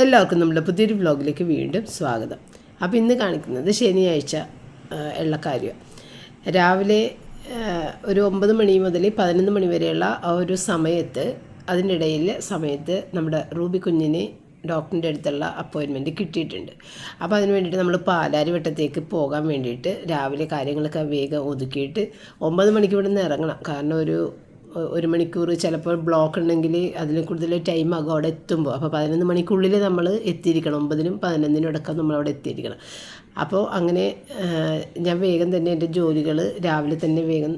എല്ലാവർക്കും നമ്മുടെ പുതിയൊരു വ്ലോഗിലേക്ക് വീണ്ടും സ്വാഗതം. അപ്പോൾ ഇന്ന് കാണിക്കുന്നത് ശനിയാഴ്ച ഉള്ള കാര്യം. രാവിലെ ഒരു 9 മണി മുതൽ 11 മണി വരെയുള്ള ആ ഒരു സമയത്ത്, സമയത്ത് നമ്മുടെ റൂബി കുഞ്ഞിന് ഡോക്ടറിൻ്റെ അടുത്തുള്ള അപ്പോയിൻമെൻറ്റ് കിട്ടിയിട്ടുണ്ട്. അപ്പോൾ അതിന് വേണ്ടിയിട്ട് നമ്മൾ പാലാരിവട്ടത്തേക്ക് പോകാൻ വേണ്ടിയിട്ട് രാവിലെ കാര്യങ്ങളൊക്കെ വേഗം ഒതുക്കിയിട്ട് 9 മണിക്ക് ഇവിടെ നിന്ന് ഇറങ്ങണം. കാരണം ഒരു മണിക്കൂർ ചിലപ്പോൾ ബ്ലോക്ക് ഉണ്ടെങ്കിൽ അതിൽ കൂടുതൽ ടൈം ആകും അവിടെ എത്തുമ്പോൾ. അപ്പോൾ 11 മണിക്കുള്ളിൽ നമ്മൾ എത്തിയിരിക്കണം. 9നും 11നും ഇടയ്ക്ക് നമ്മളവിടെ എത്തിയിരിക്കണം. അപ്പോൾ അങ്ങനെ ഞാൻ വേഗം തന്നെ എൻ്റെ ജോലികൾ രാവിലെ തന്നെ വേഗം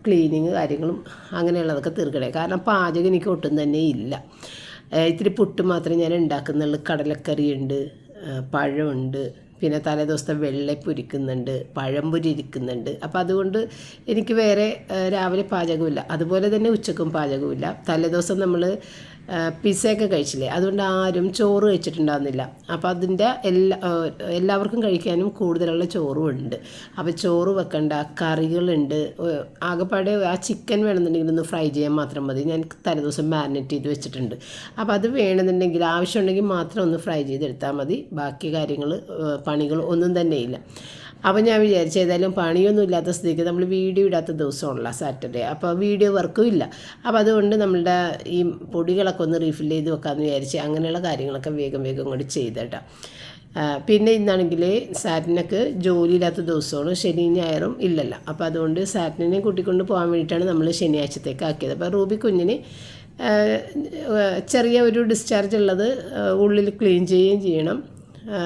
ക്ലീനിങ് കാര്യങ്ങളും അങ്ങനെയുള്ളതൊക്കെ തീർക്കണേ. കാരണം പാചകം എനിക്ക് ഒട്ടും തന്നെ ഇല്ല. ഇത്തിരി പുട്ട് മാത്രമേ ഞാൻ ഉണ്ടാക്കുന്നുള്ളൂ. കടലക്കറിയുണ്ട്, പഴമുണ്ട്, പിന്നെ തലേദിവസത്തെ വെള്ളപ്പൊരിക്കുന്നുണ്ട്, പഴംപൊരി ഇരിക്കുന്നുണ്ട്. അപ്പോൾ അതുകൊണ്ട് എനിക്ക് വേറെ രാവിലെ പാചകമില്ല. അതുപോലെ തന്നെ ഉച്ചക്കും പാചകമില്ല. തലേദിവസം നമ്മൾ പിസ്സയൊക്കെ കഴിച്ചില്ലേ, അതുകൊണ്ട് ആരും ചോറ് കഴിച്ചിട്ടുണ്ടാകുന്നില്ല. അപ്പോൾ അതിൻ്റെ എല്ലാവർക്കും കഴിക്കാനും കൂടുതലുള്ള ചോറും ഉണ്ട്. അപ്പോൾ ചോറ് വെക്കണ്ട, കറികളുണ്ട്. ആകെപ്പാടെ ആ ചിക്കൻ വേണമെന്നുണ്ടെങ്കിൽ ഒന്ന് ഫ്രൈ ചെയ്യാൻ മാത്രം മതി. ഞാൻ തലേദിവസം മാരിനേറ്റ് ചെയ്ത് വെച്ചിട്ടുണ്ട്. അപ്പോൾ അത് വേണമെന്നുണ്ടെങ്കിൽ ആവശ്യമുണ്ടെങ്കിൽ മാത്രം ഒന്ന് ഫ്രൈ ചെയ്തെടുത്താൽ മതി. ബാക്കി പണികൾ ഒന്നും തന്നെയില്ല. അപ്പോൾ ഞാൻ വിചാരിച്ചു ഏതായാലും പണിയൊന്നും ഇല്ലാത്ത സ്ഥിതിക്ക് നമ്മൾ വീഡിയോ ഇടാത്ത ദിവസമാണല്ലോ സാറ്റർഡേ, അപ്പോൾ വീഡിയോ വർക്കും ഇല്ല. അപ്പോൾ അതുകൊണ്ട് നമ്മളുടെ ഈ പൊടികളൊക്കെ ഒന്ന് റീഫിൽ ചെയ്ത് വെക്കാമെന്ന് വിചാരിച്ച് അങ്ങനെയുള്ള കാര്യങ്ങളൊക്കെ വേഗം കൂടി ചെയ്തേട്ടാ. പിന്നെ ഇന്നാണെങ്കിൽ സാറ്റിനൊക്കെ ജോലിയില്ലാത്ത ദിവസമാണ്, ശനിയും ഞായറും ഇല്ലല്ലോ. അപ്പോൾ അതുകൊണ്ട് സാറ്റിനെ കൂട്ടിക്കൊണ്ട് പോകാൻ വേണ്ടിയിട്ടാണ് നമ്മൾ ശനിയാഴ്ചത്തേക്ക് ആക്കിയത്. അപ്പോൾ റൂബി കുഞ്ഞിന് ചെറിയ ഒരു ഡിസ്ചാർജ് ഉള്ളത്, ഉള്ളിൽ ക്ലീൻ ചെയ്യുകയും ചെയ്യണം.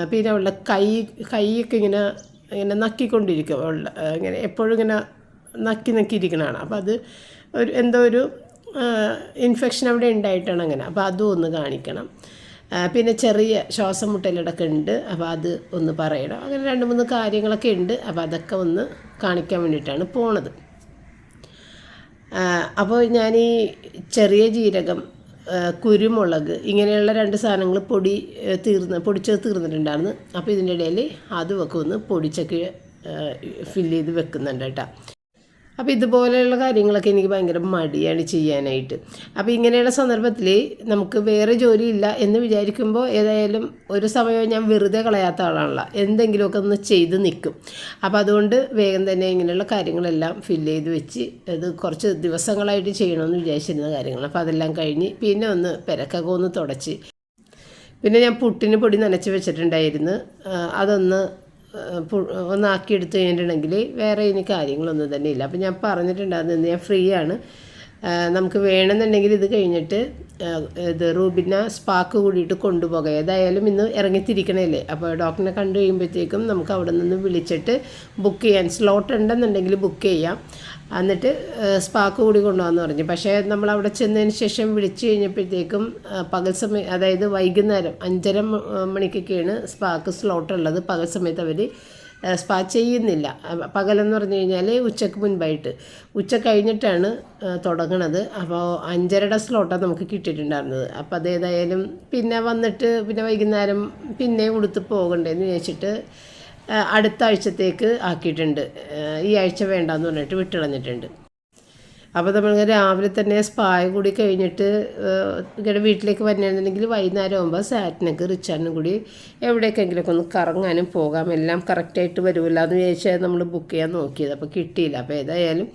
പിന്നെ അവളുടെ കൈയൊക്കെ ഇങ്ങനെ നക്കിക്കൊണ്ടിരിക്കും. ഇങ്ങനെ എപ്പോഴും ഇങ്ങനെ നക്കിയിരിക്കണതാണ്. അപ്പോൾ അത് എന്തോ ഒരു ഇൻഫെക്ഷൻ അവിടെ ഉണ്ടായിട്ടാണ് അങ്ങനെ. അപ്പോൾ അതും ഒന്ന് കാണിക്കണം. പിന്നെ ചെറിയ ശ്വാസം മുട്ടലിടൊക്കെ ഉണ്ട്. അപ്പോൾ അത് ഒന്ന് പറയണം. അങ്ങനെ 2-3 കാര്യങ്ങളൊക്കെ ഉണ്ട്. അപ്പോൾ അതൊക്കെ ഒന്ന് കാണിക്കാൻ വേണ്ടിയിട്ടാണ് പോണത്. അപ്പോൾ ഞാൻ ഈ ചെറിയ ജീരകം, കുരുമുളക്, ഇങ്ങനെയുള്ള 2 സാധനങ്ങൾ പൊടിച്ചത് തീർന്നിട്ടുണ്ടായിരുന്നു. അപ്പോൾ ഇതിൻ്റെ ഇടയിൽ അതുമൊക്കെ ഒന്ന് പൊടിച്ചൊക്കെ ഫില്ല് ചെയ്ത് വെക്കുന്നുണ്ട് കേട്ടോ. അപ്പോൾ ഇതുപോലെയുള്ള കാര്യങ്ങളൊക്കെ എനിക്ക് ഭയങ്കര മടിയാണ് ചെയ്യാനായിട്ട്. അപ്പോൾ ഇങ്ങനെയുള്ള സന്ദർഭത്തിൽ നമുക്ക് വേറെ ജോലിയില്ല എന്ന് വിചാരിക്കുമ്പോൾ ഏതായാലും ഒരു സമയം ഞാൻ വെറുതെ കളയാത്ത ആളാണല്ലോ, എന്തെങ്കിലുമൊക്കെ ഒന്ന് ചെയ്ത് നിൽക്കും. അപ്പോൾ അതുകൊണ്ട് വേഗം തന്നെ ഇങ്ങനെയുള്ള കാര്യങ്ങളെല്ലാം ഫില്ല് ചെയ്ത് വെച്ച് അത് കുറച്ച് ദിവസങ്ങളായിട്ട് ചെയ്യണമെന്ന് വിചാരിച്ചിരുന്ന കാര്യങ്ങൾ. അപ്പോൾ അതെല്ലാം കഴിഞ്ഞ് പിന്നെ ഒന്ന് പെരക്കൊക്കെ ഒന്ന് തുടച്ച്, പിന്നെ ഞാൻ പുട്ടിന് പൊടി നനച്ച് വെച്ചിട്ടുണ്ടായിരുന്നു. അതൊന്ന് ഒന്നാക്കിയെടുത്ത് കഴിഞ്ഞിട്ടുണ്ടെങ്കിൽ വേറെ ഇനി കാര്യങ്ങളൊന്നും തന്നെ ഇല്ല. അപ്പോൾ ഞാൻ പറഞ്ഞിട്ടുണ്ടായിരുന്നു ഞാൻ ഫ്രീ ആണ്, നമുക്ക് വേണമെന്നുണ്ടെങ്കിൽ ഇത് കഴിഞ്ഞിട്ട് റൂബിനെ സ്പാക്ക് കൂടിയിട്ട് കൊണ്ടുപോകാം. ഏതായാലും ഇന്ന് ഇറങ്ങിത്തിരിക്കണല്ലേ. അപ്പോൾ ഡോക്ടറിനെ കണ്ടു കഴിയുമ്പോഴത്തേക്കും നമുക്ക് അവിടെ നിന്ന് വിളിച്ചിട്ട് ബുക്ക് ചെയ്യാൻ, സ്ലോട്ട് ഉണ്ടെന്നുണ്ടെങ്കിൽ ബുക്ക് ചെയ്യാം. എന്നിട്ട് സ്പാക്ക് കൂടി കൊണ്ടുപോകാമെന്ന് പറഞ്ഞു. പക്ഷേ നമ്മളവിടെ ചെന്നതിന് ശേഷം വിളിച്ചു കഴിഞ്ഞപ്പോഴത്തേക്കും പകൽ സമയം, അതായത് വൈകുന്നേരം 5:30 മണിക്കൊക്കെയാണ് സ്പാക്ക് സ്ലോട്ടുള്ളത്. പകൽ സമയത്ത് അവർ സ്പാ ചെയ്യുന്നില്ല. പകലെന്ന് പറഞ്ഞു കഴിഞ്ഞാൽ ഉച്ചയ്ക്ക് മുൻപായിട്ട്, ഉച്ച കഴിഞ്ഞിട്ടാണ് തുടങ്ങണത്. അപ്പോൾ 5:30 സ്ലോട്ടാണ് നമുക്ക് കിട്ടിയിട്ടുണ്ടായിരുന്നത്. അപ്പോൾ അതേതായാലും പിന്നെ വന്നിട്ട് പിന്നെ വൈകുന്നേരം പിന്നെ ഉടുത്ത് പോകണ്ടേന്ന് വിചാരിച്ചിട്ട് അടുത്ത ആഴ്ചത്തേക്ക് ആക്കിയിട്ടുണ്ട്. ഈ ആഴ്ച വേണ്ടാന്ന് പറഞ്ഞിട്ട് വിട്ടുകളഞ്ഞിട്ടുണ്ട്. അപ്പോൾ നമ്മൾ രാവിലെ തന്നെ സ്പായ കൂടി കഴിഞ്ഞിട്ട് ഇങ്ങനെ വീട്ടിലേക്ക് വരണമെന്നുണ്ടെങ്കിൽ വൈകുന്നേരം ആകുമ്പോൾ സാറ്റിനൊക്കെ റിച്ചാനും കൂടി എവിടേക്കെങ്കിലുമൊക്കെ ഒന്ന് കറങ്ങാനും പോകാം. എല്ലാം കറക്റ്റായിട്ട് വരുമല്ലോ എന്ന് വിചാരിച്ചാൽ നമ്മൾ ബുക്ക് ചെയ്യാൻ നോക്കിയത്. അപ്പോൾ കിട്ടിയില്ല. അപ്പോൾ ഏതായാലും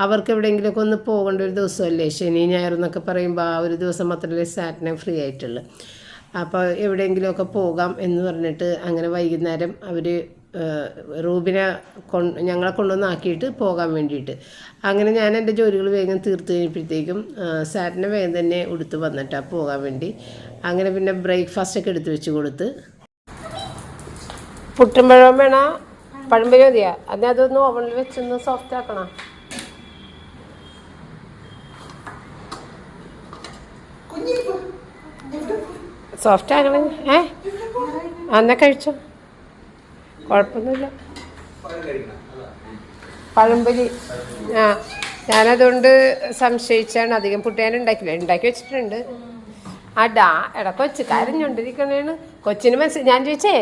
അവർക്ക് എവിടെയെങ്കിലുമൊക്കെ ഒന്ന് പോകേണ്ട ഒരു ദിവസമല്ലേ, ശനി ഞായർ എന്നൊക്കെ പറയുമ്പോൾ ആ ഒരു ദിവസം മാത്രമല്ലേ സാറ്റിനെ ഫ്രീ ആയിട്ടുള്ളൂ. അപ്പോൾ എവിടെയെങ്കിലുമൊക്കെ പോകാം എന്ന് പറഞ്ഞിട്ട് അങ്ങനെ വൈകുന്നേരം അവർ റൂബിനെ ഞങ്ങളെ കൊണ്ടുവന്നാക്കിയിട്ട് പോകാൻ വേണ്ടിയിട്ട് അങ്ങനെ ഞാൻ എൻ്റെ ജോലികൾ വേഗം തീർത്ത് കഴിഞ്ഞപ്പോഴത്തേക്കും സാറ്റിനെ വേഗം തന്നെ ഉടുത്ത് വന്നിട്ടാണ് പോകാൻ വേണ്ടി. അങ്ങനെ പിന്നെ ബ്രേക്ക്ഫാസ്റ്റൊക്കെ എടുത്ത് വെച്ച് കൊടുത്ത്. പുട്ടും പഴം വേണോ, പഴംപൊരി മതിയാ? അതൊന്ന് ഓവനിൽ വെച്ചൊന്ന് സോഫ്റ്റ് ആക്കണം. സോഫ്റ്റ് ആക്കണേ. എന്നാ കഴിച്ചോ, കുഴപ്പമൊന്നുമില്ല. പഴംപൊരി ഞാനതുകൊണ്ട് സംശയിച്ചാണ് അധികം പുട്ട് ഞാൻ ഉണ്ടാക്കി വെച്ചിട്ടുണ്ട്. എടാ കൊച്ച് കരഞ്ഞുകൊണ്ടിരിക്കണേണ്. കൊച്ചിന് ഞാൻ ചോദിച്ചേ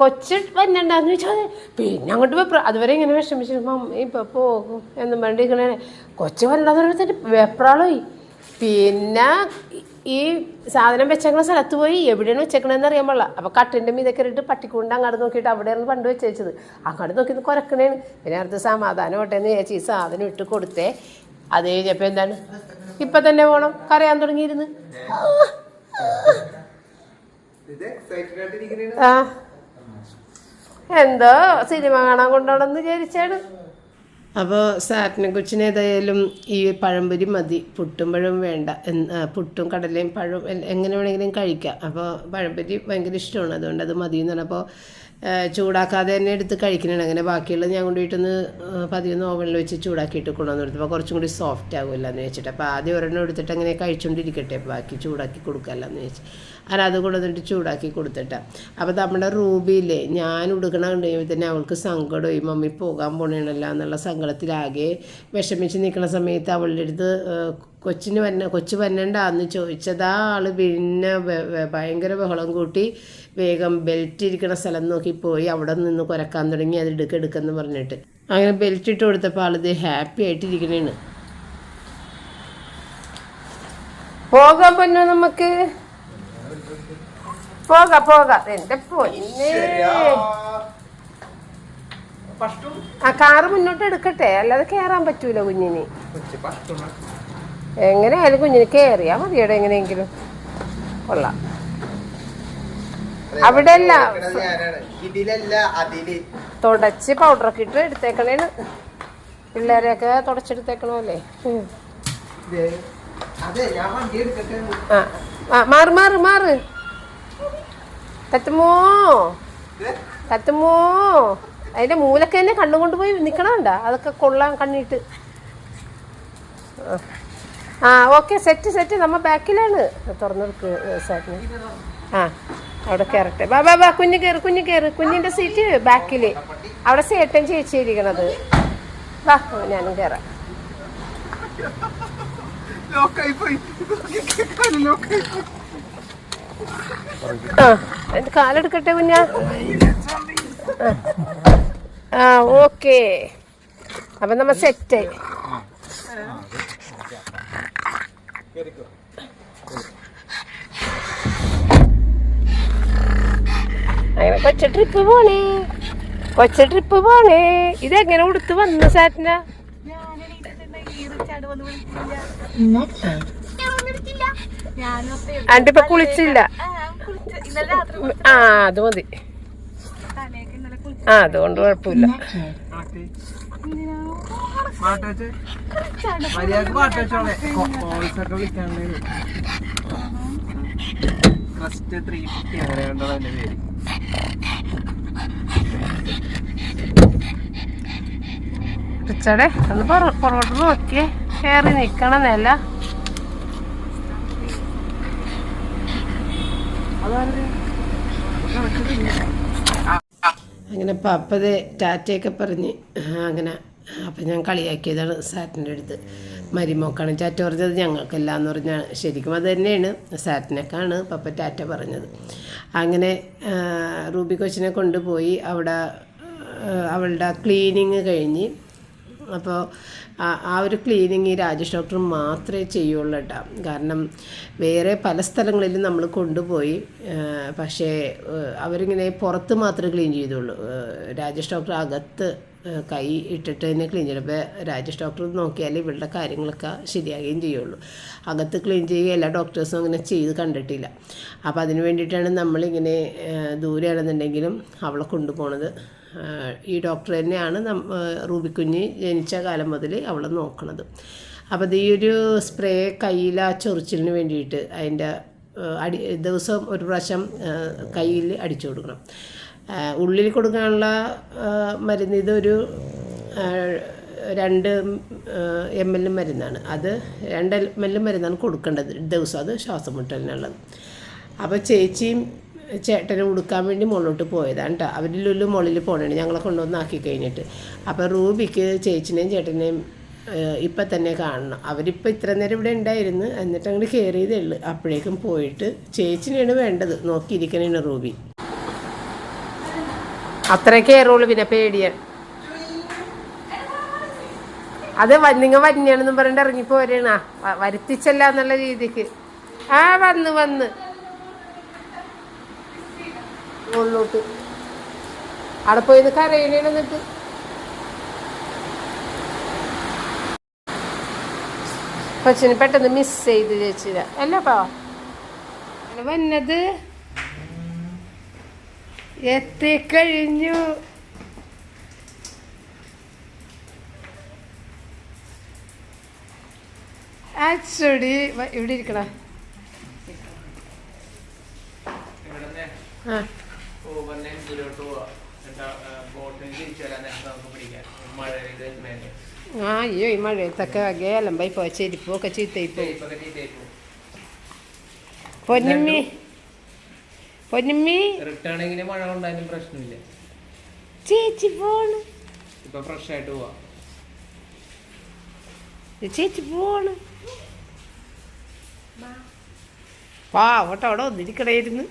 കൊച്ച് വന്നിട്ടുണ്ടാന്ന് ചോദിച്ചാൽ പിന്നെ അങ്ങോട്ട് അതുവരെ ഇങ്ങനെ വിഷമിച്ചു മമ്മി ഇപ്പോൾ പോകും എന്നും വേണ്ടിയിരിക്കണേ. കൊച്ച് വല്ലാതെ വെപ്രാളമായി. പിന്നെ ഈ സാധനം വെച്ചേക്കണ സ്ഥലത്ത് പോയി എവിടെയാണ് വെച്ചേക്കണതെന്ന് അറിയാൻ പാടില്ല. അപ്പോൾ കട്ടിൻ്റെ മീതൊക്കെ ഇട്ട് പട്ടിക്കൊണ്ട് അങ്ങോട്ട് നോക്കിയിട്ട് അവിടെയാണ് പണ്ട് വെച്ചത്. അങ്ങോട്ട് നോക്കി കുരക്കണേണ്. പിന്നെ അടുത്ത് സമാധാനം ഓട്ടേന്ന് ചേച്ചി ഈ സാധനം ഇട്ട് കൊടുത്തേ. അത് കഴിഞ്ഞപ്പോൾ എന്താണ് ഇപ്പം തന്നെ പോകണം കരയാൻ തുടങ്ങിയിരുന്നു. ആ എന്തോ സിനിമ കാണാൻ കൊണ്ടുപോകണമെന്ന് വിചാരിച്ചാണ്. അപ്പോൾ സാറ്റിനെ കൊച്ചിന് ഏതായാലും ഈ പഴംപൊരി മതി, പുട്ടും പഴവും വേണ്ട. പുട്ടും കടലയും പഴവും എങ്ങനെ വേണമെങ്കിലും കഴിക്കാം. അപ്പോൾ പഴംപൊരി ഭയങ്കര ഇഷ്ടമാണ്, അതുകൊണ്ട് അത് മതി എന്ന് പറഞ്ഞപ്പോൾ ചൂടാക്കാതെ തന്നെ എടുത്ത് കഴിക്കണതാണ്. അങ്ങനെ ബാക്കിയുള്ളത് ഞാൻ കൊണ്ടുപോയിട്ടൊന്ന് പതിയൊന്ന് ഓവനിൽ വെച്ച് ചൂടാക്കിയിട്ട് കൊണ്ടുവന്ന് കൊടുത്തപ്പോൾ കുറച്ചും കൂടി സോഫ്റ്റ് ആകുമല്ലോ എന്ന് വെച്ചിട്ട്. അപ്പോൾ ആദ്യം ഒരെണ്ണം എടുത്തിട്ട് അങ്ങനെ കഴിച്ചുകൊണ്ടിരിക്കട്ടെ, ബാക്കി ചൂടാക്കി കൊടുക്കാമല്ലോ എന്ന് വെച്ച് അങ്ങനെ അത് കൊണ്ടുവന്നിട്ട് ചൂടാക്കി കൊടുത്തിട്ടാണ്. അപ്പോൾ നമ്മുടെ റൂബിയില്ലേ ഞാൻ ഉടുക്കണ കഴിയുമ്പോൾ തന്നെ അവൾക്ക് സങ്കടമായി, മമ്മി പോകാൻ പോണേണല്ലോ എന്നുള്ള സങ്കടത്തിലാകെ വിഷമിച്ച് നിൽക്കുന്ന സമയത്ത് അവളുടെ അടുത്ത് കൊച്ചു വന്നണ്ടാന്ന് ചോദിച്ചതാ ആൾ പിന്നെ ഭയങ്കര ബഹളം കൂട്ടി വേഗം ബെൽറ്റ് ഇരിക്കുന്ന സ്ഥലം നോക്കി പോയി അവിടെ നിന്ന് കുരക്കാൻ തുടങ്ങി. അത് എടുക്കെന്ന് പറഞ്ഞിട്ട് അങ്ങനെ ബെൽറ്റ് ഇട്ട് കൊടുത്തപ്പോൾ ആളിത് ഹാപ്പി ആയിട്ടിരിക്കണേണ്. പോകാൻ പറ്റോ നമുക്ക്? പോകാം എന്റെ പൊന്നെ. ആ കാറ് മുന്നോട്ട് എടുക്കട്ടെ, അല്ലാതെ കയറാൻ പറ്റൂല കുഞ്ഞിന്. എങ്ങനെയായാലും കുഞ്ഞിന് കയറിയാ മതിയുടെ എങ്ങനെയെങ്കിലും. കൊള്ളാം. അവിടെ അല്ല തുടച്ച് പൗഡറൊക്കെ ഇട്ട് എടുത്തേക്കണേന്. പിള്ളേരെയൊക്കെ തുടച്ചെടുത്തേക്കണല്ലേ. മാറ് കത്തുമോ അതിന്റെ മൂലൊക്കെ തന്നെ കണ്ണുകൊണ്ട് പോയി നിക്കണണ്ട. അതൊക്കെ കൊള്ളാൻ കണ്ണിട്ട്. ആ ഓക്കെ സെറ്റ് നമ്മ ബാക്കിലാണ്. തുറന്നെടുക്ക് സാറ്റിന്. ആ അവിടെ കയറട്ടെ. ബാ കുഞ്ഞ് കയറ്. കുഞ്ഞിന്റെ സീറ്റ് ബാക്കില്. അവിടെ സേട്ടൻ ചേച്ചി ഇരിക്കണത്. വാ ഞാനും കയറാം. ആ എന്റെ കാലെടുക്കട്ടെ കുഞ്ഞാ. ആ ഓക്കെ. അപ്പം നമ്മ സെറ്റായി. അങ്ങനെ കൊച്ച ട്രിപ്പ് പോണേ. ഇതെങ്ങനെ ഉടുത്ത് വന്നു സാറ്റിന? ആന്റിപ്പ കുളിച്ചില്ല. ആ അത് മതി. ആ അതുകൊണ്ട് കുഴപ്പമില്ല. പിച്ചടെ ഒന്ന് പുറകോട്ട് നോക്കിയേ. കയറി നിക്കണമെന്നല്ല. അങ്ങനെ പപ്പത് ടാറ്റയൊക്കെ പറഞ്ഞ് അങ്ങനെ. അപ്പം ഞാൻ കളിയാക്കിയതാണ് സാറ്റിൻ്റെ അടുത്ത്. മരിമോക്കാണ് ടാറ്റ പറഞ്ഞത്, ഞങ്ങൾക്കല്ല എന്ന് പറഞ്ഞാൽ ശരിക്കും അത് തന്നെയാണ്. സാറ്റിനൊക്കെയാണ് പപ്പ ടാറ്റ പറഞ്ഞത്. അങ്ങനെ റൂബി കൊച്ചിനെ കൊണ്ടുപോയി അവിടെ അവളുടെ ക്ലീനിങ് കഴിഞ്ഞ്. അപ്പോൾ ആ ഒരു ക്ലീനിങ് ഈ രാജേഷ് ഡോക്ടർ മാത്രമേ ചെയ്യുള്ളൂ കേട്ടോ. കാരണം വേറെ പല സ്ഥലങ്ങളിലും നമ്മൾ കൊണ്ടുപോയി, പക്ഷേ അവരിങ്ങനെ പുറത്ത് മാത്രമേ ക്ലീൻ ചെയ്തുള്ളൂ. രാജേഷ് ഡോക്ടർ അകത്ത് കൈ ഇട്ടിട്ട് തന്നെ ക്ലീൻ ചെയ്യും. അപ്പോൾ രാജേഷ് ഡോക്ടർ നോക്കിയാൽ ഇവളുടെ കാര്യങ്ങളൊക്കെ ശരിയാകുകയും ചെയ്യുള്ളൂ. അകത്ത് ക്ലീൻ ചെയ്യുക എല്ലാ ഡോക്ടേഴ്സും അങ്ങനെ ചെയ്ത് കണ്ടിട്ടില്ല. അപ്പോൾ അതിന് വേണ്ടിയിട്ടാണ് നമ്മളിങ്ങനെ ദൂരെയാണെന്നുണ്ടെങ്കിലും അവളെ കൊണ്ടുപോകുന്നത്. ഈ ഡോക്ടർ തന്നെയാണ് റൂബിക്കുഞ്ഞ് ജനിച്ച കാലം മുതൽ അവളെ നോക്കണത്. അപ്പോൾ ഈ ഒരു സ്പ്രേ കയ്യിൽ ആ ചൊറിച്ചിലിന് വേണ്ടിയിട്ട് അതിൻ്റെ ദിവസം ഒരു പ്രാവശ്യം കയ്യിൽ അടിച്ചു കൊടുക്കണം. ഉള്ളിൽ കൊടുക്കാനുള്ള മരുന്ന് ഇതൊരു 2 ml മരുന്നാണ്. അത് 2 ml മരുന്നാണ് കൊടുക്കേണ്ടത് ദിവസം. അത് ശ്വാസം മുട്ടലിനുള്ളത്. അപ്പോൾ ചേച്ചിയും ചേട്ടനെ ഉടുക്കാൻ വേണ്ടി മുകളിലോട്ട് പോയതാണ് കേട്ടോ. അവരിലൊരു മുകളിൽ പോകണേ ഞങ്ങളെ കൊണ്ടുവന്നാക്കി കഴിഞ്ഞിട്ട്. അപ്പോൾ റൂബിക്ക് ചേച്ചിനെയും ചേട്ടനെയും ഇപ്പം തന്നെ കാണണം. അവരിപ്പോൾ ഇത്ര നേരം ഇവിടെ ഉണ്ടായിരുന്നു, എന്നിട്ട് അങ്ങോട്ട് കയറിയതേ ഉള്ളൂ. അപ്പോഴേക്കും പോയിട്ട് ചേച്ചിനെയാണ് വേണ്ടത്, നോക്കിയിരിക്കണേണ് റൂബി. അത്രേ കയറുള്ളൂ, പിന്നെ പേടിയാണ്. അത് നിങ്ങൾ വന്യാണെന്നും പറഞ്ഞിട്ട് ഇറങ്ങിപ്പോരാണ്, വരുത്തിച്ചല്ല എന്നുള്ള രീതിക്ക്. ആ വന്ന് മുകളിലോട്ട് അവിടെ പോയി കരയണ എന്നിട്ട് കൊച്ചിന് പെട്ടെന്ന് മിസ് ചെയ്ത് ചേച്ചിര അല്ലപ്പാ വന്നത് എത്തിക്കഴിഞ്ഞു. ആക്ച്വലി ഇവിടെ ഇരിക്കണ അയ്യോ ഈ മഴയത്തൊക്കെ അലമ്പായി പോയ ചെരിപ്പൊക്കെ ചീത്തയി പോയി. പൊന്നുമ്മി മഴ കൊണ്ടായാലും പ്രശ്നമില്ല. ചേച്ചി പോണ് ഇപ്പൊ ഫ്രഷ് ആയിട്ട് പോവാ. ചേച്ചി പോണ് പാവട്ടെ അവിടെ ഒന്നിരിക്കണായിരുന്നു.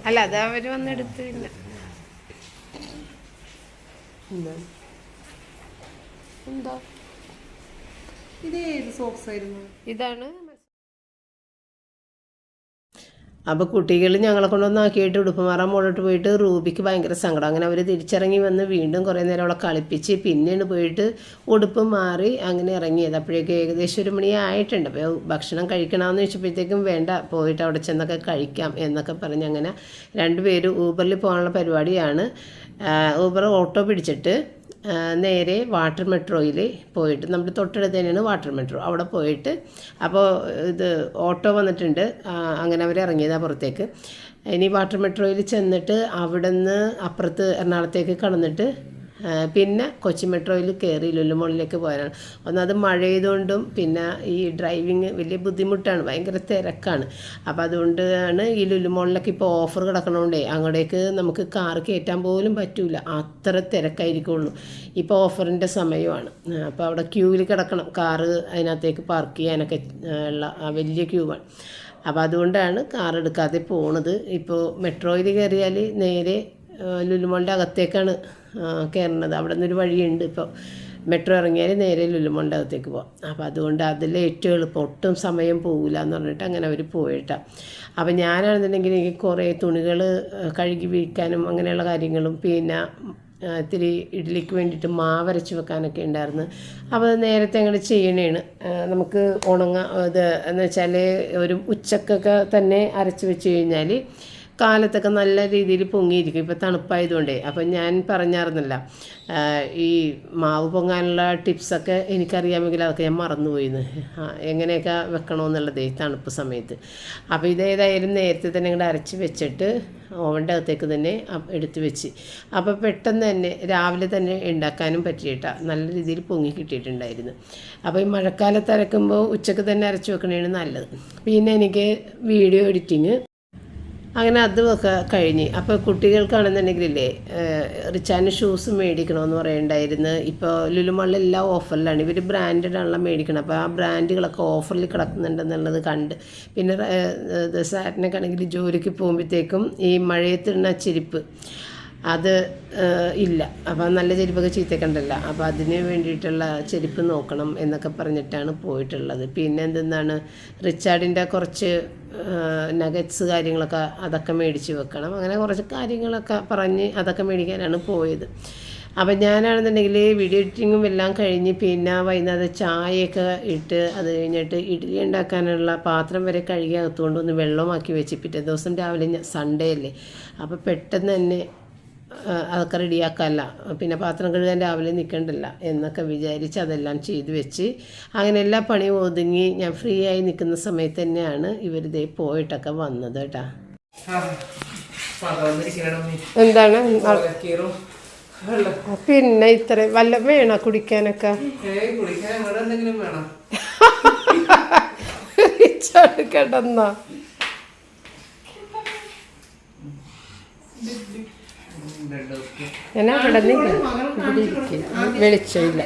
അല്ല അത് അവര് വന്നെടുത്ത്. പിന്നെ എന്താ ഇതേത് സോക്സ് ആയിരുന്നു? ഇതാണ്. അപ്പോൾ കുട്ടികൾ ഞങ്ങളെ കൊണ്ടൊന്നാക്കിയിട്ട് ഉടുപ്പ് മാറാൻ മുകളിലോട്ട് പോയിട്ട് റൂബിക്ക് ഭയങ്കര സങ്കടം. അങ്ങനെ അവർ തിരിച്ചിറങ്ങി വന്ന് വീണ്ടും കുറേ നേരം അവളെ കളിപ്പിച്ച് പിന്നീട് പോയിട്ട് ഉടുപ്പ് മാറി അങ്ങനെ ഇറങ്ങിയത്. അപ്പോഴേക്കും ഏകദേശം 1 മണി ആയിട്ടുണ്ട്. അപ്പോൾ ഭക്ഷണം കഴിക്കണമെന്ന് ചോദിച്ചപ്പോഴത്തേക്കും വേണ്ട, പോയിട്ട് അവിടെ ചെന്നൊക്കെ കഴിക്കാം എന്നൊക്കെ പറഞ്ഞ് അങ്ങനെ 2 പേര് ഊബറിൽ പോകാനുള്ള പരിപാടിയാണ്. ഊബർ ഓട്ടോ പിടിച്ചിട്ട് നേരെ വാട്ടർ മെട്രോയിൽ പോയിട്ട്, നമ്മുടെ തൊട്ടടുത്ത് തന്നെയാണ് വാട്ടർ മെട്രോ, അവിടെ പോയിട്ട് അപ്പോൾ ഇത് ഓട്ടോ വന്നിട്ടുണ്ട്. അങ്ങനെ അവർ ഇറങ്ങിയതാണ് പുറത്തേക്ക്. ഇനി വാട്ടർ മെട്രോയിൽ ചെന്നിട്ട് അവിടെ നിന്ന് അപ്പുറത്ത് എറണാകുളത്തേക്ക് കടന്നിട്ട് പിന്നെ കൊച്ചി മെട്രോയിൽ കയറി ലുലുമോളിലേക്ക് പോകാനാണ്. ഒന്നത് മഴ ചെയ്തുകൊണ്ടും പിന്നെ ഈ ഡ്രൈവിങ് വലിയ ബുദ്ധിമുട്ടാണ്, ഭയങ്കര തിരക്കാണ്. അപ്പോൾ അതുകൊണ്ടാണ് ഈ ലുലുമോളിലൊക്കെ ഇപ്പോൾ ഓഫർ കിടക്കണോണ്ടേ അങ്ങോട്ടേക്ക് നമുക്ക് കാറ് കയറ്റാൻ പോലും പറ്റില്ല, അത്ര തിരക്കായിരിക്കുള്ളൂ. ഇപ്പോൾ ഓഫറിൻ്റെ സമയമാണ്. അപ്പോൾ അവിടെ ക്യൂവിൽ കിടക്കണം, കാറ് അതിനകത്തേക്ക് പാർക്ക് ചെയ്യാനൊക്കെ ഉള്ള വലിയ ക്യൂവാണ്. അപ്പോൾ അതുകൊണ്ടാണ് കാർ എടുക്കാതെ പോണത്. ഇപ്പോൾ മെട്രോയിൽ കയറിയാൽ നേരെ ലുലുമോളിൻ്റെ അകത്തേക്കാണ് കയറുന്നത്. അവിടെ നിന്നൊരു വഴിയുണ്ട്. ഇപ്പോൾ മെട്രോ ഇറങ്ങിയാൽ നേരെ ലുലുമോളിൻ്റെ അകത്തേക്ക് പോകാം. അപ്പോൾ അതുകൊണ്ട് അതിൽ ഏറ്റവും എളുപ്പം, ഒട്ടും സമയം പോകില്ല എന്ന് പറഞ്ഞിട്ട് അങ്ങനെ അവർ പോയിട്ടാണ്. അപ്പോൾ ഞാനാണെന്നുണ്ടെങ്കിൽ എനിക്ക് കുറേ തുണികൾ കഴുകി വീഴ്ക്കാനും അങ്ങനെയുള്ള കാര്യങ്ങളും പിന്നെ ഇത്തിരി ഇഡ്ഡലിക്ക് വേണ്ടിയിട്ട് മാവരച്ച് വെക്കാനൊക്കെ ഉണ്ടായിരുന്നു. അപ്പോൾ നേരത്തെ അങ്ങനെ ചെയ്യണേണ്. നമുക്ക് ഇത് എന്ന് വെച്ചാൽ ഒരു ഉച്ചക്കൊക്കെ തന്നെ അരച്ച് വെച്ച് കഴിഞ്ഞാൽ കാലത്തൊക്കെ നല്ല രീതിയിൽ പൊങ്ങിയിരിക്കും. ഇപ്പോൾ തണുപ്പായതുകൊണ്ടേ. അപ്പം ഞാൻ പറഞ്ഞായിരുന്നല്ല ഈ മാവ് പൊങ്ങാനുള്ള ടിപ്സൊക്കെ എനിക്കറിയാമെങ്കിൽ അതൊക്കെ ഞാൻ മറന്നുപോയിന്ന്, എങ്ങനെയൊക്കെ വെക്കണമെന്നുള്ളതേ തണുപ്പ് സമയത്ത്. അപ്പോൾ ഇതേതായാലും നേരത്തെ തന്നെ ഇങ്ങോട്ട് അരച്ച് വെച്ചിട്ട് ഓവൻ്റെ അകത്തേക്ക് തന്നെ എടുത്ത് വെച്ച്, അപ്പോൾ പെട്ടെന്ന് തന്നെ രാവിലെ തന്നെ ഉണ്ടാക്കാനും പറ്റിയിട്ടാണ്, നല്ല രീതിയിൽ പൊങ്ങി കിട്ടിയിട്ടുണ്ടായിരുന്നു. അപ്പോൾ ഈ മഴക്കാലത്ത് അരക്കുമ്പോൾ ഉച്ചക്ക് തന്നെ അരച്ച് വെക്കണതാണ് നല്ലത്. പിന്നെ എനിക്ക് വീഡിയോ എഡിറ്റിങ് അങ്ങനെ അതുമൊക്കെ കഴിഞ്ഞ്. അപ്പോൾ കുട്ടികൾക്കാണെന്നുണ്ടെങ്കിലേ റിച്ചാന് ഷൂസ് മേടിക്കണമെന്ന് പറയണ്ടായിരുന്നു. ഇപ്പോൾ ലുലുമാളിലെല്ലാം ഓഫറിലാണ്, ഇവർ ബ്രാൻഡഡാണല്ലോ മേടിക്കണം. അപ്പോൾ ആ ബ്രാൻഡുകളൊക്കെ ഓഫറിൽ കിടക്കുന്നുണ്ടെന്നുള്ളത് കണ്ട് പിന്നെ സാറ്റിനൊക്കെ ആണെങ്കിൽ ജോലിക്ക് പോകുമ്പോഴത്തേക്കും ഈ മഴയത്തിടുന്ന ചെരുപ്പ് അത് ഇല്ല. അപ്പോൾ നല്ല ചെരുപ്പൊക്കെ ചീത്തക്കണ്ടല്ല, അപ്പോൾ അതിന് വേണ്ടിയിട്ടുള്ള ചെരുപ്പ് നോക്കണം എന്നൊക്കെ പറഞ്ഞിട്ടാണ് പോയിട്ടുള്ളത്. പിന്നെ എന്തെന്നാണ് റിച്ചാർഡിൻ്റെ കുറച്ച് നഗറ്റ്സ് കാര്യങ്ങളൊക്കെ അതൊക്കെ മേടിച്ച് വെക്കണം. അങ്ങനെ കുറച്ച് കാര്യങ്ങളൊക്കെ പറഞ്ഞ് അതൊക്കെ മേടിക്കാനാണ് പോയത്. അപ്പം ഞാനാണെന്നുണ്ടെങ്കിൽ വീഡിയോ എഡിറ്റിങ്ങും എല്ലാം കഴിഞ്ഞ് പിന്നെ വൈകുന്നേരം ചായയൊക്കെ ഇട്ട് അത് കഴിഞ്ഞിട്ട് ഇഡ്ഡലി ഉണ്ടാക്കാനുള്ള പാത്രം വരെ കഴുകി അകത്തുകൊണ്ട് ഒന്ന് വെള്ളമാക്കി വെച്ച് പിറ്റേ ദിവസം രാവിലെ സൺഡേ അല്ലേ, അപ്പോൾ പെട്ടെന്ന് തന്നെ അതൊക്കെ റെഡിയാക്കാമല്ല, പിന്നെ പാത്രം കഴുകാൻ രാവിലെ നിൽക്കണ്ടല്ല എന്നൊക്കെ വിചാരിച്ച് അതെല്ലാം ചെയ്ത് വെച്ച് അങ്ങനെ എല്ലാ പണിയും ഒതുങ്ങി ഞാൻ ഫ്രീ ആയി നിൽക്കുന്ന സമയത്ത് തന്നെയാണ് ഇവരിതേ പോയിട്ടൊക്കെ വന്നത് കേട്ടാ. എന്താണ് പിന്നെ ഇത്ര വല്ല വേണോ കുടിക്കാനൊക്കെ? കേട്ടെന്നാ ഞാൻ അവിടെ വെളിച്ചമില്ല.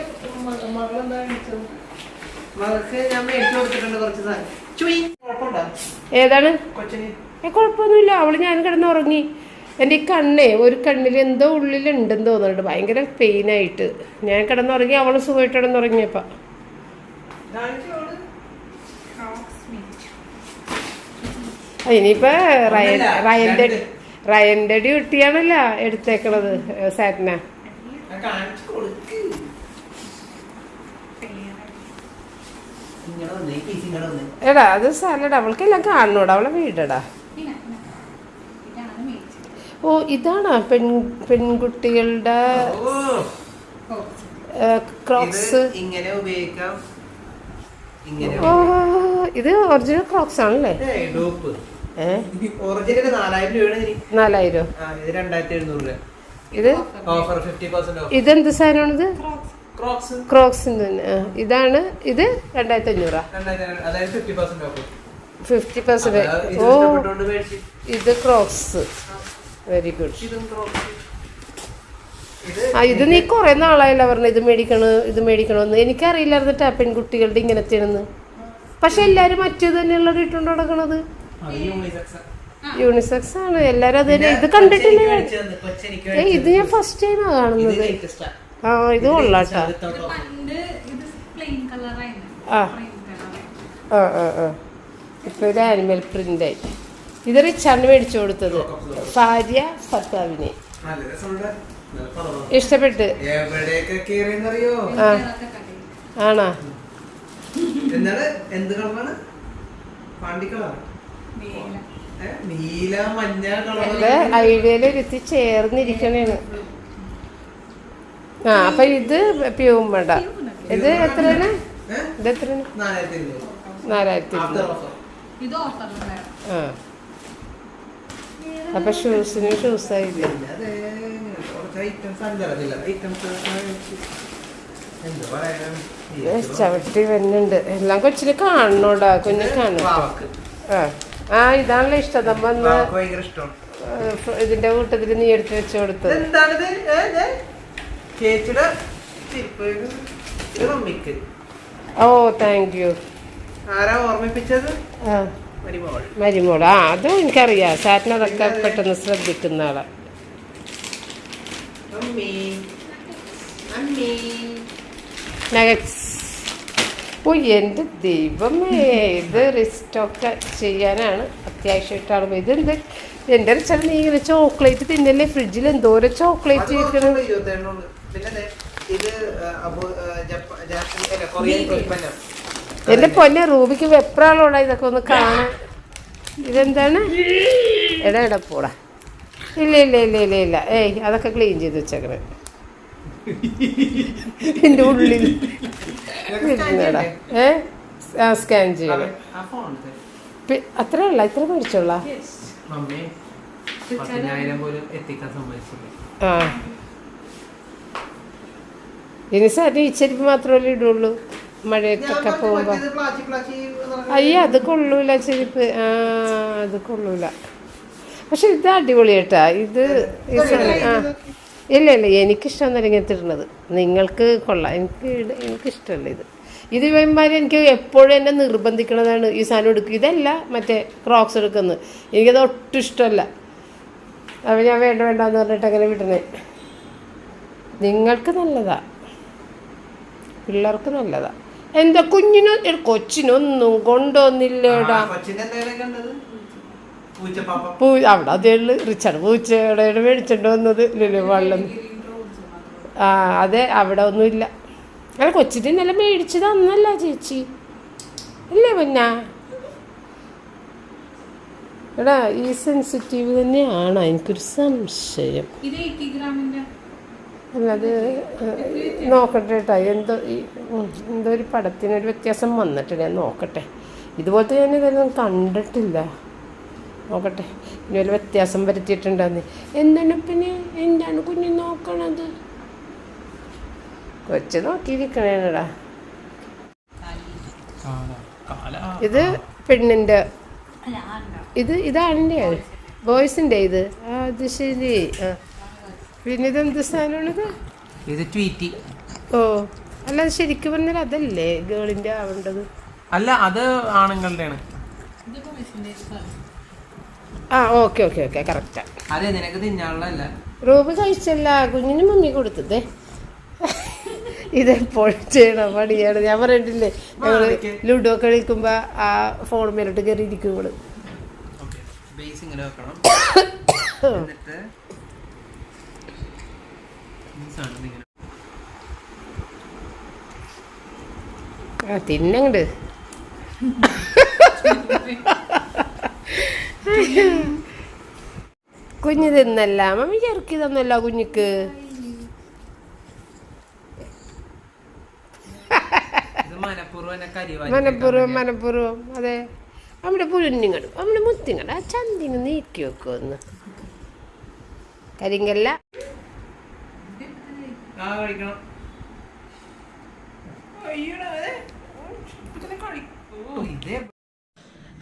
ഏതാണ്? കുഴപ്പമൊന്നുമില്ല, അവള് ഞാൻ കിടന്നുറങ്ങി. എൻ്റെ ഈ കണ്ണേ ഒരു കണ്ണിൽ എന്തോ ഉള്ളിലുണ്ടെന്ന് തോന്നുന്നുണ്ട്, ഭയങ്കര പെയിനായിട്ട്. ഞാൻ കിടന്നുറങ്ങി, അവള് സുഖമായിട്ട് കിടന്നുറങ്ങിയപ്പോൾ ഇനിയിപ്പോ ഒന്നല്ല, റയന്റെ രണ്ട്. റയന്റെ ഡ്യൂട്ടിയാണല്ലോ എടുത്തേക്കണത് സാറ്റിന. ഞാൻ കാണിച്ചു കൊടുക്ക്. ഇങ്ങടെ വന്നേ, ഈ piece ഇങ്ങടെ വന്നേ. എടാ അത് സാലഡ് അവൾക്കെല്ലാം കാണണോടാ, അവളെ വീടടാ. ഓ ഇതാണോ പെൺകുട്ടികളുടെ ഓ, ക്രോക്സ്? ഇത് ഇങ്ങനെ ഉപയോഗിക്കാം, ഇങ്ങനെ ഓ ഇത് ഒറിജിനൽ ക്രോക്സ് ആണല്ലേ? ഡോപ്പ്. ഏഹ് ഒറിജിനൽ 4000 രൂപയാണ് ഇതിന്. 4000. ഇത് 2700 രൂപ. ഇത് ഓഫർ 50% ഓഫ്. ഇതെന്ത് സാധനമാണിത്? ക്രോക്സ്. ക്രോക്സിന്റെ ഇതാണ്. ഇത് 2500. അതായത് 50% ഓഫ്. 50%. ഇത് ഓ ഇഷ്ടപ്പെട്ടോണ്ട് മേടിച്ച്. ഇത് ക്രോക്സ്. Very good. ഇതും ക്രോക്സ്. ആ ഇത് നീ കുറെ നാളായല്ലോ പറഞ്ഞ ഇത് മേടിക്കണമെന്ന്. എനിക്കറിയില്ലായിരുന്നിട്ടാ പെൺകുട്ടികളുടെ ഇങ്ങനത്തെയാണെന്ന്. പക്ഷെ എല്ലാരും മറ്റേത് തന്നെയുള്ളത് ഇട്ടുകൊണ്ട് നടക്കണത്. യൂണിസെക്സ് ആണ് എല്ലാരും അത് തന്നെ. ഇത് കണ്ടിട്ടില്ല ഞാൻ. ഇത് ഞാൻ ഫസ്റ്റ് ടൈമാ കാണുന്നത്. ആ ഇത് കൊള്ളാട്ടാ. ആ ആ ആ ആ ഇപ്പൊ ഇത് ആനിമൽ പ്രിന്റ് ആയി. ഇത് റിച്ചാർഡ് മേടിച്ചു കൊടുത്തത് ഭാര്യ ഭർത്താവിന്. ഇഷ്ടപ്പെട്ട്. ആ ആണോ? എന്ത് കളറാണ്? പാണ്ടി കളർ, നീല, മഞ്ഞ കളർ. ഐഡിയയിലിരുത്തി ചേർന്നിരിക്കണേണ്. ആ അപ്പൊ ഇത് പ്യൂമട. ഇത് എത്രയാണ്? ഇത് എത്രയാണ്? 4200. ആ അപ്പൊ ഷൂസായില്ല. ചവിട്ടി വരുന്നുണ്ട്. എല്ലാം കൊച്ചിന് കാണണോടാ, കുഞ്ഞ് കാണും. ആ ആ ഇതാണല്ലോ ഇഷ്ടം. നമ്മ ഇതിന്റെ കൂട്ടത്തില് നീ എടുത്ത് വെച്ച് കൊടുത്തത്. ഓ താങ്ക് യു. ആരാ ഓർമ്മിപ്പിച്ചത്? മരിമോള്. ആ അതും എനിക്കറിയാം. സാറ്റിന് അതൊക്കെ പെട്ടെന്ന് ശ്രദ്ധിക്കുന്ന ആളാ. നഗറ്റ്സ്. ഓ എൻ്റെ ദൈവമേ, ഇത് റിസ്റ്റോക്ക് ചെയ്യാനാണ് അത്യാവശ്യമായിട്ടാണ്. ഇതെന്ത് എൻ്റെ റിച്ചാൽ നീ ഇങ്ങനെ ചോക്ലേറ്റ് തിന്നല്ലേ? ഫ്രിഡ്ജിൽ എന്തോരം ചോക്ലേറ്റ് ഇരിക്കണം. എൻ്റെ പൊന്നെ റൂബിക്ക് വെപ്രാളോടാ ഇതൊക്കെ ഒന്ന് കാണാൻ. ഇതെന്താണ്? എടാ പോടാ. ഇല്ല ഇല്ല ഇല്ല ഇല്ല ഇല്ല ഏയ് അതൊക്കെ ക്ലീൻ ചെയ്ത് വെച്ചേക്കണേ എൻ്റെ ഉള്ളിൽ. സ്കാൻ ചെയ്യണം. അത്രേ ഉള്ള ഇത്ര മേടിച്ചോള. ആ ഇനി സാറിന് ഈ ചെരുപ്പ് മാത്രമല്ലേ ഇടുള്ളൂ മഴയത്തൊക്കെ പോകുമ്പോ? അയ്യോ അത് കൊള്ളൂല ചെരുപ്പ്. ആ അത് കൊള്ളൂല. പക്ഷെ ഇത് അടിപൊളിയായിട്ടാ. ഇത് ഈ സാധനം. ആ ഇല്ല ഇല്ല എനിക്കിഷ്ടമൊന്നുമില്ല ഇങ്ങനത്തെ ഇടുന്നത്. നിങ്ങൾക്ക് കൊള്ളാം. എനിക്കിഷ്ടമല്ല ഇത്. ഇത് ഇവന്മാർ എനിക്ക് എപ്പോഴും എന്നെ നിർബന്ധിക്കണതാണ് ഈ സാധനം എടുക്കുക. ഇതല്ല മറ്റേ ക്രോക്സ് എടുക്കുന്നത്. എനിക്കത് ഒട്ടും ഇഷ്ടമല്ല. അപ്പോൾ ഞാൻ വേണ്ടെന്ന് പറഞ്ഞിട്ട് അങ്ങനെ വിടണേ. നിങ്ങൾക്ക് നല്ലതാ, പിള്ളേർക്ക് നല്ലതാ. എന്താ കൊച്ചിനൊന്നും കൊണ്ടുവന്നില്ലേടാ? അവിടെ അതേ ഉള്ളു. റിച്ചാർഡ് പൂച്ചയുടെ മേടിച്ചോണ്ട് വന്നത് വെള്ളം. ആ അതെ അവിടെ ഒന്നുമില്ല. അല്ല കൊച്ചിൻ്റെ ഇന്നലെ മേടിച്ചത് അന്നല്ല ചേച്ചി ഇല്ലേ? പിന്നെ എടാ ഈ സെൻസിറ്റീവ് തന്നെയാണോ? എനിക്കൊരു സംശയം. അല്ലത് നോക്കട്ടെ കേട്ടോ. എന്തോ ഒരു പടത്തിനൊരു വ്യത്യാസം വന്നിട്ടുണ്ട്. ഞാൻ നോക്കട്ടെ. ഇതുപോലത്തെ ഞാൻ ഇതൊന്നും കണ്ടിട്ടില്ല. നോക്കട്ടെ ഇനി വല്ല വ്യത്യാസം വരുത്തിയിട്ടുണ്ടെന്ന്. എന്താണ് പിന്നെ എന്താണ് കുഞ്ഞ് നോക്കണത്? കൊച്ചു നോക്കിയിരിക്കണേടാ. ഇത് പെണ്ണിൻ്റെ, ഇതാണിൻ്റെ ബോയ്സിൻ്റെ. ഇത് അത് ശരി. ആ പിന്നെ ഇതെന്ത് സാധനമാണിത്? ഇത് ട്വീറ്റി. ഓ അല്ല അത് ശരിക്കും പറഞ്ഞാൽ അതല്ലേ ഗേളിൻ്റെ ആവേണ്ടത്? അല്ല അത് ആണുങ്ങളുടെ. ആ ഓക്കെ ഓക്കെ ഓക്കെ കറക്റ്റാ. അതെ നിനക്ക് തിന്നാനുള്ളതല്ല. റൂബ് കഴിച്ചല്ല, കുഞ്ഞിന് മമ്മി കൊടുത്തതേ. ഇതെപ്പോഴും ചെയ്യണ പണിയാണ്. ഞാൻ പറഞ്ഞിട്ടില്ലേ ഞങ്ങള് ലുഡോ കളിക്കുമ്പോ ആ ഫോൺ മേലോട്ട് കയറി ഇരിക്കും. ബേസ് ഇങ്ങനെ വെക്കണം. എന്നിട്ട് ഈ സാധനം ഇങ്ങനെ തിന്നങ്ങട് കുഞ്ഞ് തിന്നല്ല മമ്മി ചെറുക്കി തന്നല്ല കുഞ്ഞിക്ക്. മനപ്പൂർവം അതെ. നമ്മുടെ പുഴുന്നിങ്ങടും നമ്മുടെ മുത്തിങ്ങടും ആ ചന്തിങ് നീക്കി വെക്കുമെന്ന് കരിങ്കല്ല.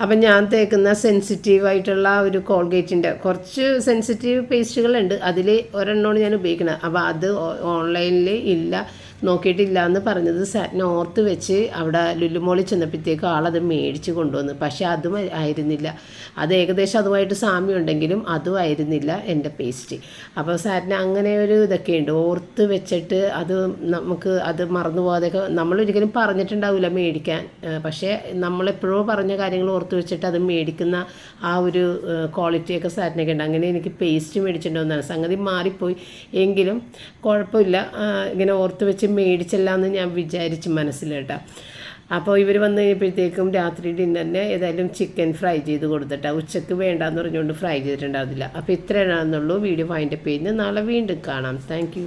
അപ്പം ഞാൻ തേക്കുന്ന സെൻസിറ്റീവായിട്ടുള്ള ഒരു കോൾഗേറ്റിൻ്റെ കുറച്ച് സെൻസിറ്റീവ് പേസ്റ്റുകളുണ്ട്. അതിൽ ഒരെണ്ണമാണ് ഞാൻ ഉപയോഗിക്കുന്നത്. അപ്പോൾ അത് ഓൺലൈനിൽ ഇല്ല, നോക്കിയിട്ടില്ല എന്ന് പറഞ്ഞത് സാറ്റിനെ ഓർത്ത് വെച്ച് അവിടെ ലുലുമോളിൽ ചെന്നപ്പോഴത്തേക്കും ആളത് മേടിച്ച് കൊണ്ടുവന്നു. പക്ഷേ അതും ആയിരുന്നില്ല. അത് ഏകദേശം അതുമായിട്ട് സാമ്യം ഉണ്ടെങ്കിലും അതും ആയിരുന്നില്ല എൻ്റെ പേസ്റ്റ്. അപ്പോൾ സാറ്റിന് അങ്ങനെ ഒരു ഇതൊക്കെ ഉണ്ട്, ഓർത്ത് വെച്ചിട്ട് അത് നമുക്ക് അത് മറന്നു പോകാതെയൊക്കെ നമ്മളൊരിക്കലും പറഞ്ഞിട്ടുണ്ടാവില്ല മേടിക്കാൻ. പക്ഷേ നമ്മളെപ്പോഴോ പറഞ്ഞ കാര്യങ്ങൾ ഓർത്ത് വെച്ചിട്ട് അത് മേടിക്കുന്ന ആ ഒരു ക്വാളിറ്റിയൊക്കെ സാറ്റിനൊക്കെ ഉണ്ട്. അങ്ങനെ എനിക്ക് പേസ്റ്റ് മേടിച്ചിട്ടുണ്ടെന്നാണ് സംഗതി മാറിപ്പോയി. എങ്കിലും കുഴപ്പമില്ല, ഇങ്ങനെ ഓർത്ത് വെച്ച് മേടിച്ചല്ല എന്ന് ഞാൻ വിചാരിച്ച് മനസ്സിൽ കേട്ടോ. അപ്പോൾ ഇവർ വന്നു കഴിഞ്ഞപ്പോഴത്തേക്കും രാത്രി ഡിന്നറിന് ഏതായാലും ചിക്കൻ ഫ്രൈ ചെയ്ത് കൊടുത്തിട്ടാ. ഉച്ചക്ക് വേണ്ടാന്ന് പറഞ്ഞുകൊണ്ട് ഫ്രൈ ചെയ്തിട്ടുണ്ടാവില്ല. അപ്പോൾ ഇത്രയാണെന്നുള്ളൂ. വീഡിയോ വൈൻഡപ്പ് ചെയ്യുന്നത്. നാളെ വീണ്ടും കാണാം. താങ്ക്